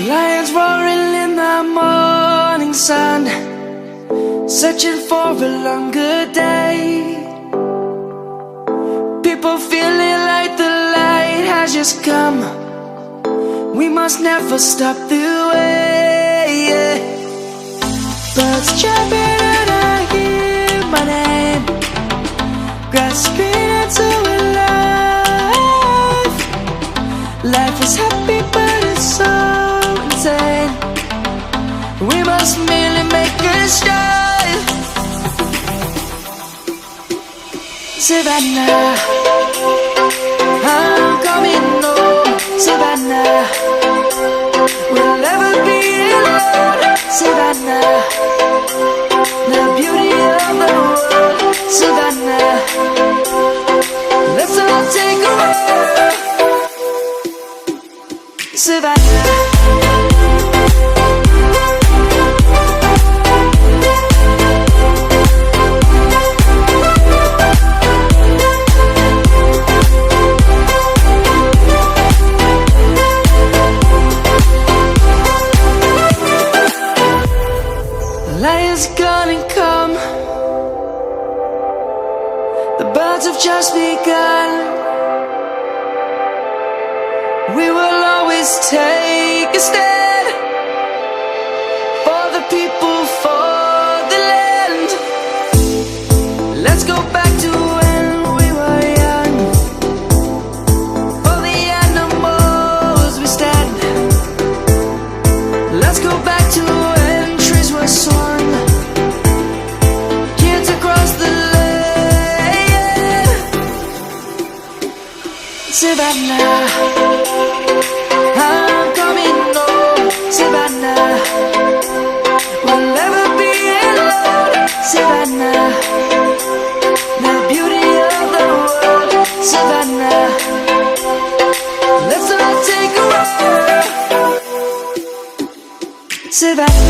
Lions roaring in the morning sun, searching for a longer day. People feeling like the light has just come. We must never stop the way. Birds chirping and I hear my name, grasping into a life. Life is happy but it's so insane. We must merely make a start. Savannah, I'm coming home. Savannah, we'll never be alone. Savannah, the beauty of the world. Savannah, let's all take a walk. Savannah. Lion's gonna come. The birds have just begun. We will always take a stand for the people, for the land. Let's go back to when we were young. For the animals we stand. Let's go back to when trees were swung. Savannah, I'm coming home. Savannah, we'll never be alone. Savannah, the beauty of the world. Savannah, let's all take a walk. Savannah.